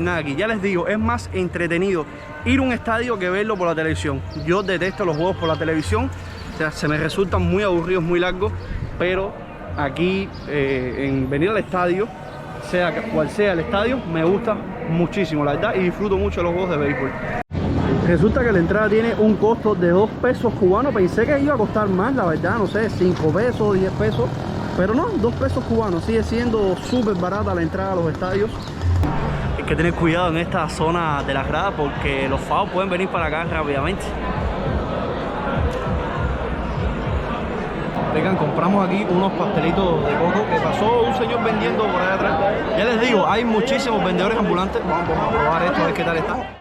Nada, aquí ya les digo, es más entretenido ir a un estadio que verlo por la televisión. Yo detesto los juegos por la televisión, o sea, se me resultan muy aburridos, muy largos, pero aquí en venir al estadio, sea cual sea el estadio, me gusta muchísimo, la verdad, y disfruto mucho los juegos de béisbol. Resulta que la entrada tiene un costo de 2 pesos cubanos. Pensé que iba a costar más, la verdad, no sé, 5 pesos, 10 pesos, pero no, 2 pesos cubanos. Sigue siendo súper barata la entrada a los estadios. Hay que tener cuidado en esta zona de la grada porque los faos pueden venir para acá rápidamente. Vengan, compramos aquí unos pastelitos de coco que pasó un señor vendiendo por allá atrás. Ya les digo, hay muchísimos vendedores ambulantes. Vamos a probar esto, a ver qué tal está.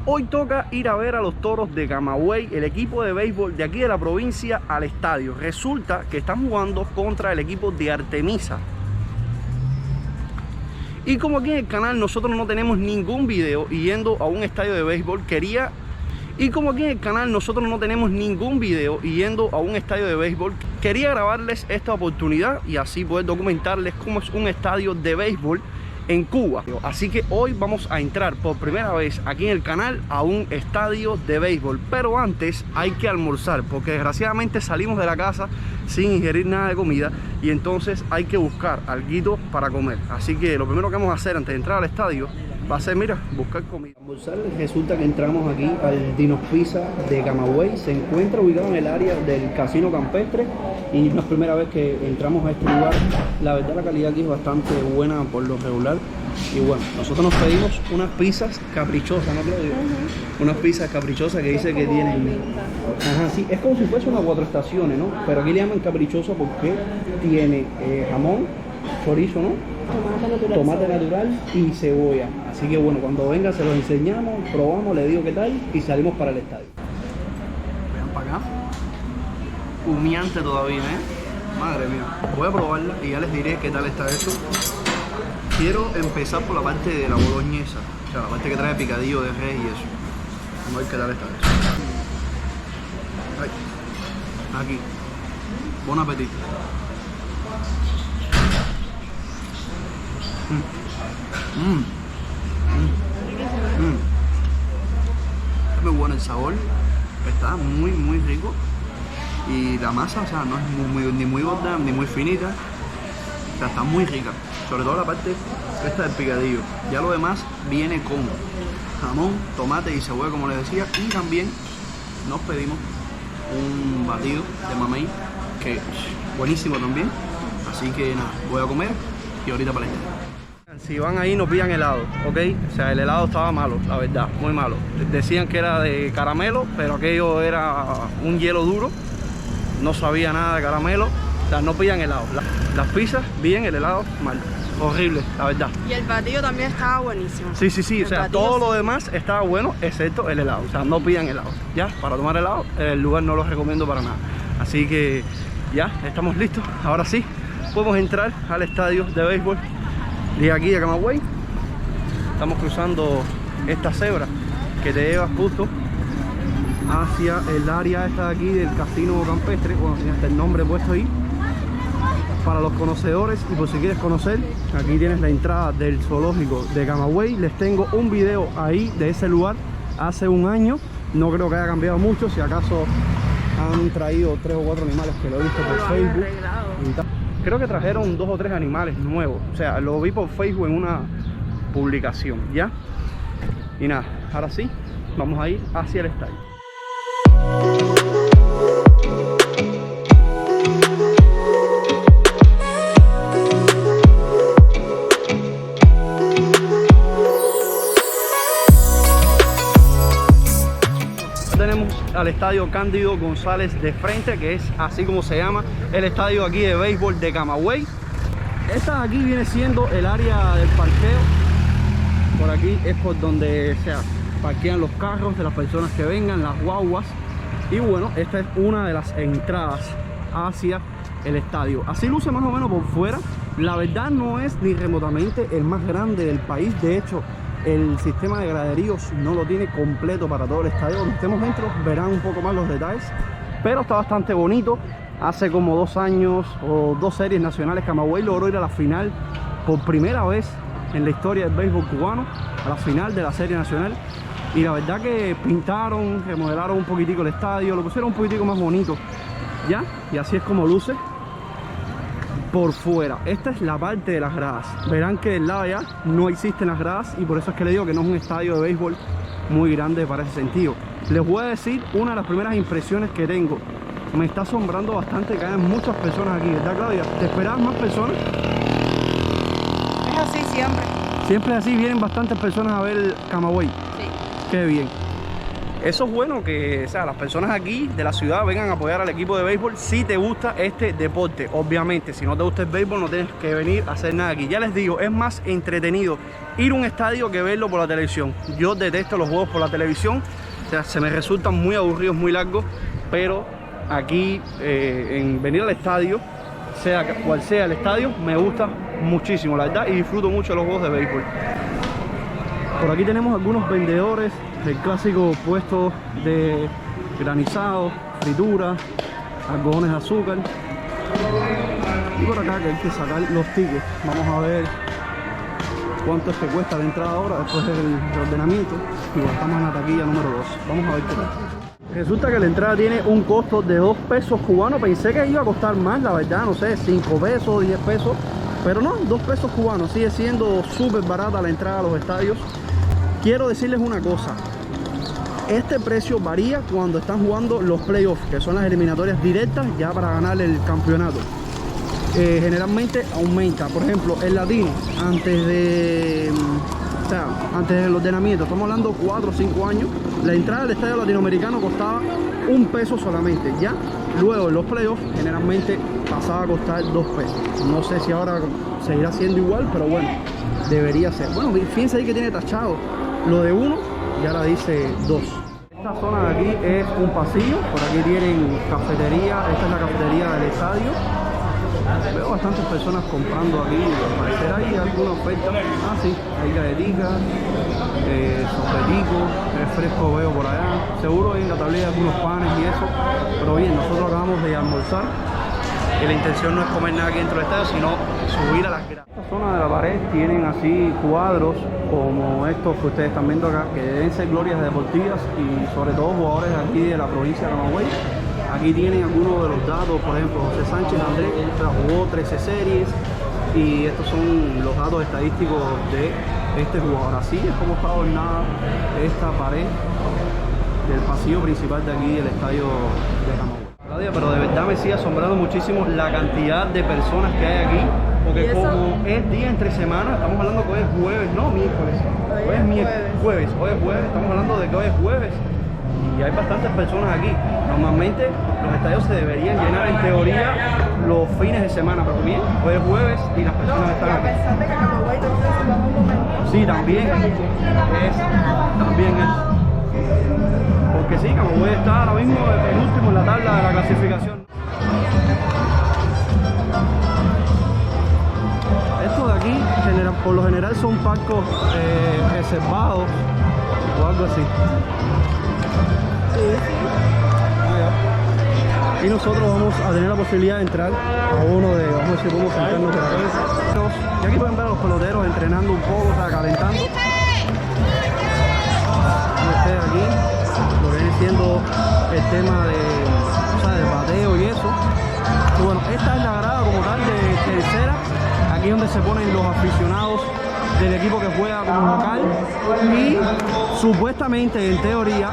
Hoy toca ir a ver a los Toros de Camagüey, el equipo de béisbol de aquí de la provincia, al estadio. Resulta que están jugando contra el equipo de Artemisa. Y como aquí en el canal nosotros no tenemos ningún video yendo a un estadio de béisbol, quería grabarles esta oportunidad y así poder documentarles cómo es un estadio de béisbol en Cuba. Así que hoy vamos a entrar por primera vez aquí en el canal a un estadio de béisbol, pero antes hay que almorzar porque desgraciadamente salimos de la casa sin ingerir nada de comida y entonces hay que buscar alguito para comer. Así que lo primero que vamos a hacer antes de entrar al estadio va a ser, mira, buscar comida. Almorzar, resulta que entramos aquí al Dino's Pizza de Camagüey. Se encuentra ubicado en el área del Casino Campestre y no es primera vez que entramos a este lugar. La verdad la calidad aquí es bastante buena por lo regular. Y bueno, nosotros nos pedimos unas pizzas caprichosas, ¿no, Claudio? Unas pizzas caprichosas que dice que tienen... Ajá, sí, es como si fuese una 4 estaciones, ¿no? Pero aquí le llaman caprichosa porque tiene jamón, chorizo, ¿no? Tomate natural y cebolla. Así que bueno, cuando venga se los enseñamos, probamos, le digo qué tal y salimos para el estadio. Vean para acá. Humeante todavía, Madre mía. Voy a probarla y ya les diré qué tal está eso. Quiero empezar por la parte de la boloñesa, o sea, la parte que trae picadillo de res y eso. Vamos a ver qué tal está eso. Ay. Aquí. Buen apetito. Es muy bueno el sabor, está muy muy rico y la masa, o sea, no es ni muy gorda ni muy finita, o sea, está muy rica, sobre todo la parte esta del picadillo. Ya lo demás viene con jamón, tomate y cebolla, como les decía, y también nos pedimos un batido de mamey que es buenísimo también. Así que nada, voy a comer y ahorita para el estadio. Si van ahí no pidan helado, ¿ok? O sea, el helado estaba malo, la verdad, muy malo. Decían que era de caramelo, pero aquello era un hielo duro. No sabía nada de caramelo. O sea, no pidan helado. Las pizzas, bien, el helado, mal. Horrible, la verdad. Y el batido también estaba buenísimo. Sí, sí, sí. O sea, todo lo demás estaba bueno, excepto el helado. O sea, no pidan helado. Ya, para tomar helado, el lugar no lo recomiendo para nada. Así que ya, estamos listos. Ahora sí, podemos entrar al estadio de béisbol de aquí de Camagüey. Estamos cruzando esta cebra que te lleva justo hacia el área esta de aquí del Casino Campestre. Bueno, tiene hasta el nombre puesto ahí para los conocedores, y por si quieres conocer, aquí tienes la entrada del zoológico de Camagüey. Les tengo un video ahí de ese lugar hace un año, no creo que haya cambiado mucho, si acaso han traído 3 o 4 animales que lo he visto por Facebook. Creo que trajeron 2 o 3 animales nuevos, o sea, lo vi por Facebook en una publicación, ¿ya? Y nada, ahora sí, vamos a ir hacia el estadio. Tenemos al estadio Cándido González de frente, que es así como se llama el estadio aquí de béisbol de Camagüey. Esta de aquí viene siendo el área del parqueo. Por aquí es por donde se parquean los carros de las personas que vengan, las guaguas. Y bueno, esta es una de las entradas hacia el estadio. Así luce más o menos por fuera. La verdad no es ni remotamente el más grande del país. De hecho, el sistema de graderíos no lo tiene completo para todo el estadio. Cuando estemos dentro verán un poco más los detalles, pero está bastante bonito. Hace como 2 años o 2 series nacionales Camagüey logró ir a la final por primera vez en la historia del béisbol cubano, a la final de la Serie Nacional. Y la verdad que pintaron, remodelaron un poquitico el estadio, lo pusieron un poquitico más bonito, ¿ya? Y así es como luce por fuera. Esta es la parte de las gradas. Verán que del lado allá no existen las gradas y por eso es que le digo que no es un estadio de béisbol muy grande para ese sentido. Les voy a decir una de las primeras impresiones que tengo. Me está asombrando bastante que hayan muchas personas aquí, ¿verdad, Claudia? ¿Te esperabas más personas? Es así siempre. Siempre así, vienen bastantes personas a ver Camagüey. Sí. Qué bien. Eso es bueno que, o sea, las personas aquí de la ciudad vengan a apoyar al equipo de béisbol si te gusta este deporte. Obviamente, si no te gusta el béisbol no tienes que venir a hacer nada aquí. Ya les digo, es más entretenido ir a un estadio que verlo por la televisión. Yo detesto los juegos por la televisión, o sea, se me resultan muy aburridos, muy largos, pero aquí en venir al estadio, sea cual sea el estadio, me gusta muchísimo, la verdad, y disfruto mucho de los juegos de béisbol. Por aquí tenemos algunos vendedores, el clásico puesto de granizado, fritura, algodones de azúcar. Y por acá que hay que sacar los tickets. Vamos a ver cuánto es que cuesta la entrada ahora después del ordenamiento. Igual estamos en la taquilla número 2. Vamos a ver qué tal. Resulta que la entrada tiene un costo de 2 pesos cubanos. Pensé que iba a costar más, la verdad, no sé, 5 pesos, 10 pesos. Pero no, 2 pesos cubanos. Sigue siendo súper barata la entrada a los estadios. Quiero decirles una cosa, este precio varía cuando están jugando los playoffs, que son las eliminatorias directas ya para ganar el campeonato. Generalmente aumenta, por ejemplo, el latino, antes del ordenamiento, estamos hablando 4 o 5 años, la entrada al estadio latinoamericano costaba 1 peso solamente, ya. Luego en los playoffs generalmente pasaba a costar 2 pesos. No sé si ahora seguirá siendo igual, pero bueno, debería ser. Bueno, fíjense ahí que tiene tachado lo de 1 y ahora dice 2. Esta zona de aquí es un pasillo, por aquí tienen cafetería, esta es la cafetería del estadio. Veo bastantes personas comprando aquí, al parecer hay alguna oferta. Ah, sí, hay galletitas, sopetico, refresco veo por allá. Seguro hay en la tablilla algunos panes y eso, pero bien, nosotros acabamos de almorzar y la intención no es comer nada aquí dentro del estadio, sino subir a las gradas. Esta zona de la pared tienen así cuadros como estos que ustedes están viendo acá, que deben ser glorias deportivas y sobre todo jugadores de aquí de la provincia de Camagüey. Aquí tienen algunos de los datos, por ejemplo, José Sánchez Andrés jugó 13 series y estos son los datos estadísticos de este jugador. Así es como está adornada esta pared del pasillo principal de aquí del estadio de Camagüey. Claudia, pero de verdad me sigue asombrando muchísimo la cantidad de personas que hay aquí, porque como es día entre semana, estamos hablando que hoy es jueves, no miércoles, hoy es jueves, hoy es jueves, estamos hablando de que hoy es jueves y hay bastantes personas aquí. Normalmente los estadios se deberían llenar en teoría los fines de semana, pero bien, hoy es jueves y las personas están aquí. A pesar de que Camagüey no se suba un momento. Sí, también es. Porque sí, Camagüey está ahora mismo el último en la tabla de la clasificación. Estos de aquí, por lo general, son palcos reservados o algo así. Y nosotros vamos a tener la posibilidad de entrar a uno de, vamos a decir, vamos a sentarnos por acá. Y aquí pueden ver a los peloteros entrenando un poco, o sea, calentando. Ustedes aquí, lo que viene siendo el tema de, o sea, del bateo y eso. Y bueno, esta es la grada como tal de tercera. Aquí es donde se ponen los aficionados del equipo que juega como local. Y supuestamente, en teoría,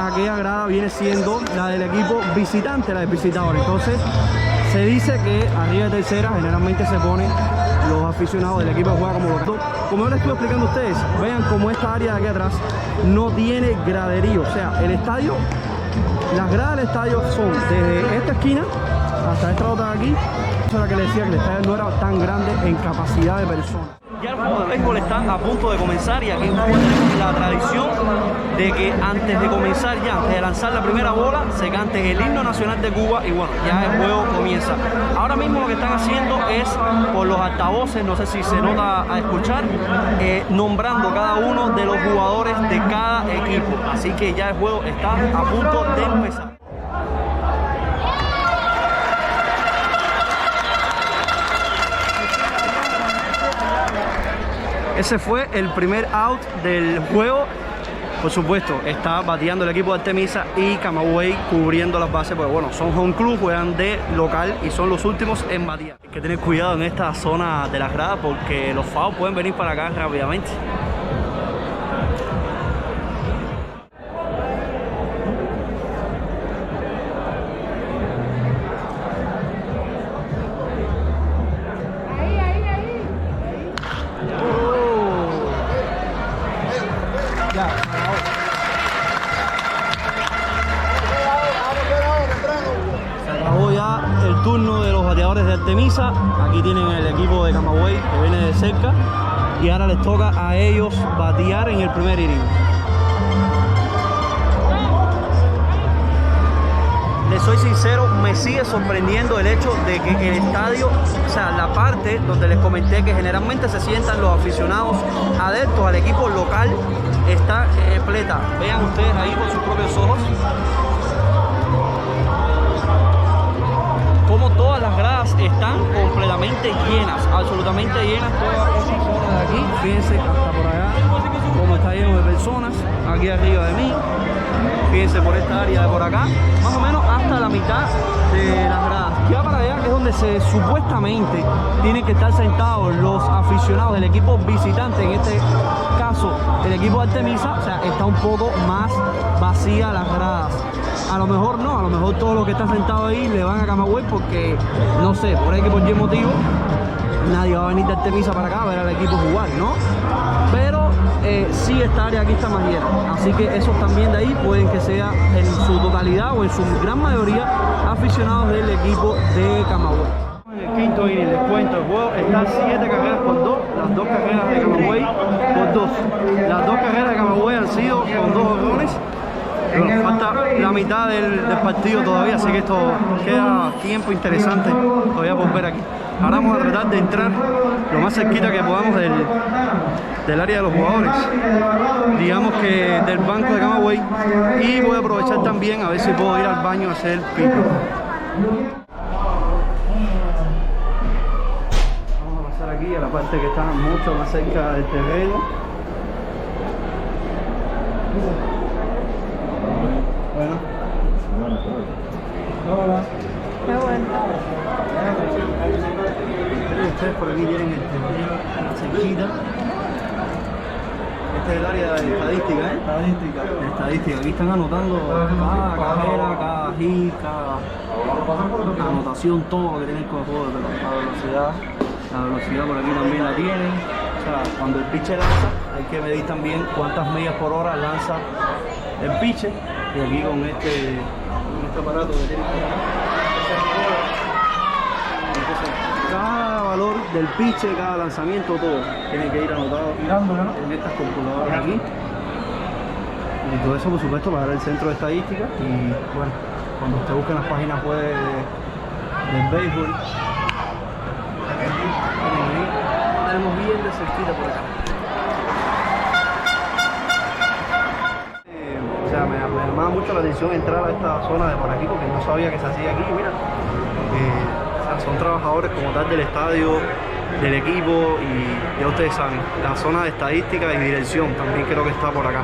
aquella grada viene siendo la del equipo visitante, la del visitador. Entonces se dice que arriba de tercera generalmente se ponen los aficionados del equipo que juega como local. Como yo les estoy explicando a ustedes, vean como esta área de aquí atrás no tiene graderío. O sea, el estadio, las gradas del estadio son desde esta esquina hasta esta otra de aquí. Eso era que le decía que el estadio no era tan grande en capacidad de personas. Ya el juego de béisbol está a punto de comenzar y aquí tenemos la tradición de que antes de comenzar, antes de lanzar la primera bola, se cante el himno nacional de Cuba y bueno, ya el juego comienza. Ahora mismo lo que están haciendo es por los altavoces, no sé si se nota a escuchar, nombrando cada uno de los jugadores de cada equipo. Así que ya el juego está a punto de empezar. Ese fue el primer out del juego. Por supuesto, está bateando el equipo de Artemisa y Camagüey cubriendo las bases, porque bueno, son home club, juegan de local y son los últimos en batear. Hay que tener cuidado en esta zona de las gradas porque los fouls pueden venir para acá rápidamente. Turno de los bateadores de Artemisa. Aquí tienen el equipo de Camagüey que viene de cerca y ahora les toca a ellos batear en el primer inning. Les soy sincero, me sigue sorprendiendo el hecho de que el estadio, o sea, la parte donde les comenté que generalmente se sientan los aficionados adeptos al equipo local, está repleta. Vean ustedes ahí con sus propios ojos como todas las gradas están completamente llenas, absolutamente llenas, toda esa zona de aquí. Fíjense hasta por allá como está lleno de personas, aquí arriba de mí. Fíjense por esta área de por acá, más o menos hasta la mitad de las gradas. Ya para allá que es donde supuestamente tienen que estar sentados los aficionados del equipo visitante, en este caso el equipo de Artemisa, o sea, está un poco más vacía las gradas. A lo mejor no, a lo mejor todos los que están sentados ahí le van a Camagüey porque, no sé, por ahí que por qué motivo nadie va a venir de Artemisa para acá a ver al equipo jugar, ¿no? Pero sí, esta área aquí está más llena, así que esos también de ahí pueden que sea en su totalidad o en su gran mayoría aficionados del equipo de Camagüey. En el quinto inning les cuento, el juego está 7 carreras por 2, las 2 carreras de Camagüey por 2. Las 2 carreras de Camagüey han sido con 2 honrones. Bueno, falta la mitad del partido todavía, así que esto queda tiempo interesante todavía por ver aquí. Ahora vamos a tratar de entrar lo más cerquita que podamos del área de los jugadores, digamos que del banco de Camagüey, y voy a aprovechar también a ver si puedo ir al baño a hacer pipi. Vamos a pasar aquí a la parte que está mucho más cerca del terreno. Bueno. Hola. Qué bueno. Ustedes por aquí tienen el terreno cerquita. Este es el área de estadística, ¿eh? Estadística. Aquí están anotando cada carrera, cada hit, cada anotación, todo lo que tienen con el juego de pelota. La velocidad por aquí también la tienen. O sea, cuando el pitcher lanza, hay que medir también cuántas millas por hora lanza el pitcher. Y aquí con este aparato que tiene cada valor del pitcher, cada lanzamiento, todo tiene que ir anotado en estas computadoras aquí. Y todo eso, por supuesto, para el centro de estadística. Y bueno, cuando usted busque en las páginas web del béisbol, tenemos bien de cerquita por acá. Me llamaba mucho la atención entrar a esta zona de por aquí porque no sabía que se hacía aquí. Mira, o sea, son trabajadores como tal del estadio, del equipo, y ya ustedes saben, la zona de estadística y dirección también creo que está por acá.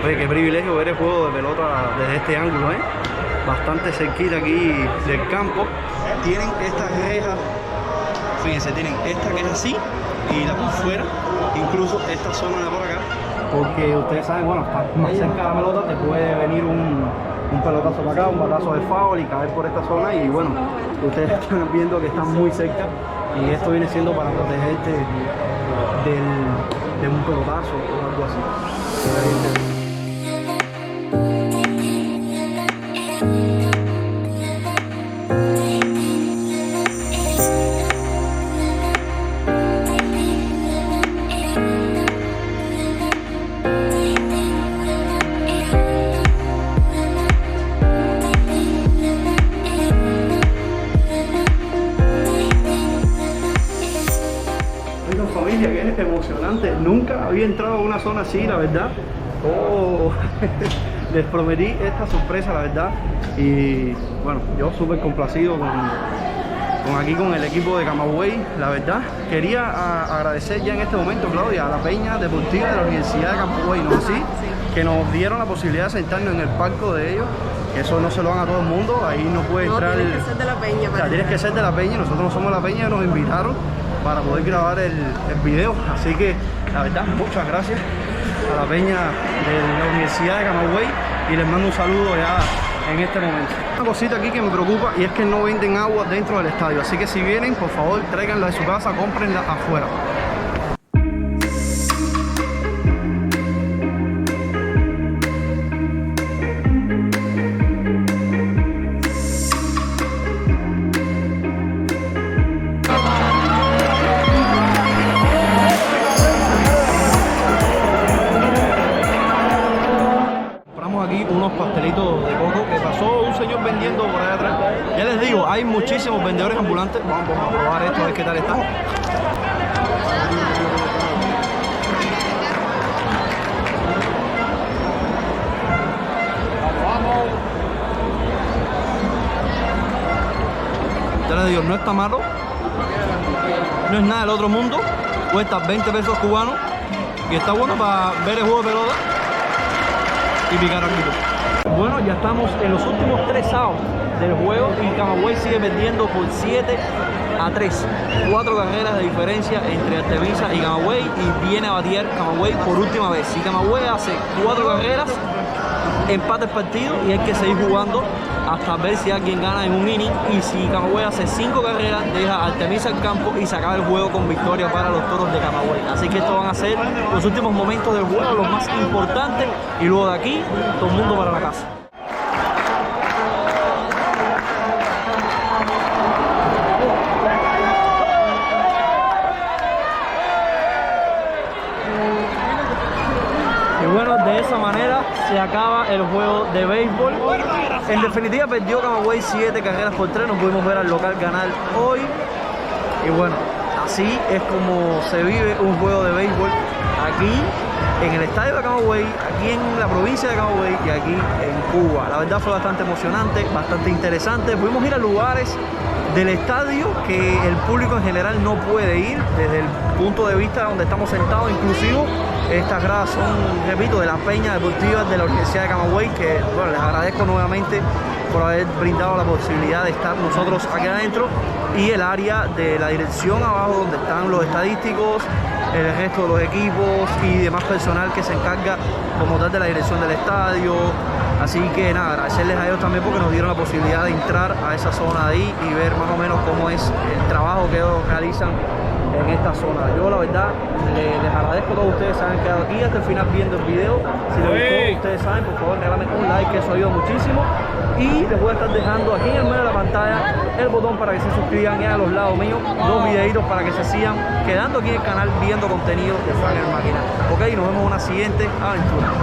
Oye, qué privilegio ver el juego de pelota desde este ángulo, bastante cerquita aquí del campo. Tienen estas rejas, fíjense, tienen esta que es así y la por fuera, incluso esta zona de por acá, porque ustedes saben, bueno, más cerca de la pelota te puede venir un pelotazo para acá, un batazo de foul y caer por esta zona, y bueno, ustedes están viendo que están muy cerca y esto viene siendo para protegerte de un pelotazo o algo así. Familia, que es emocionante, nunca había entrado a una zona así, la verdad. Les prometí esta sorpresa, la verdad, y bueno, yo súper complacido aquí con el equipo de Camagüey. La verdad, quería agradecer ya en este momento, Claudia, a la peña deportiva de la Universidad de Camagüey, ¿no? Sí, que nos dieron la posibilidad de sentarnos en el palco de ellos. Eso no se lo dan a todo el mundo, ahí no puede entrar. Tienes que ser de la peña. O sea, tienes que ser de la peña, nosotros no somos la peña, nos invitaron para poder grabar el video. Así que, la verdad, muchas gracias a la peña de la Universidad de Camagüey y les mando un saludo ya en este momento. Una cosita aquí que me preocupa y es que no venden agua dentro del estadio, así que si vienen, por favor, tráiganla de su casa, cómprenla afuera. Aquí unos pastelitos de coco que pasó un señor vendiendo por allá atrás. Ya les digo, hay muchísimos vendedores ambulantes. Vamos a probar esto, a ver qué tal está. Ya les digo, no está malo, no es nada del otro mundo, cuesta 20 pesos cubanos y está bueno para ver el juego de pelota y picar algo. Bueno, ya estamos en los últimos 3 outs del juego y Camagüey sigue perdiendo por 7-3. 4 carreras de diferencia entre Artemisa y Camagüey y viene a batear Camagüey por última vez. Si Camagüey hace 4 carreras, empata el partido y hay que seguir jugando hasta ver si alguien gana en un inning. Y si Camagüey hace 5 carreras, deja a Artemisa al campo y se acaba el juego con victoria para los Toros de Camagüey. Así que estos van a ser los últimos momentos del juego, los más importantes, y luego de aquí, todo el mundo para la casa. Y bueno, de esa manera se acaba el juego de béisbol. En definitiva perdió Camagüey 7 carreras por 3. Nos pudimos ver al local ganar hoy. Y bueno, así es como se vive un juego de béisbol aquí en el estadio de Camagüey, aquí en la provincia de Camagüey y aquí en Cuba. La verdad fue bastante emocionante, bastante interesante. Pudimos ir a lugares del estadio que el público en general no puede ir, desde el punto de vista donde estamos sentados. Inclusive estas gradas son, repito, de la peña deportiva de la Universidad de Camagüey, que bueno, les agradezco nuevamente por haber brindado la posibilidad de estar nosotros aquí adentro, y el área de la dirección abajo donde están los estadísticos, el resto de los equipos y demás personal que se encarga como tal de la dirección del estadio. Así que nada, agradecerles a ellos también porque nos dieron la posibilidad de entrar a esa zona de ahí y ver más o menos cómo es el trabajo que ellos realizan en esta zona. Yo la verdad les agradezco a todos ustedes que se han quedado aquí hasta el final viendo el video. Si les gustó, ustedes saben, por favor regálame un like, que eso ayuda muchísimo. Y les voy a estar dejando aquí en el medio de la pantalla el botón para que se suscriban, y a los lados míos 2 videitos para que se sigan quedando aquí en el canal viendo contenido de Fragger Máquina. Ok, nos vemos en una siguiente aventura.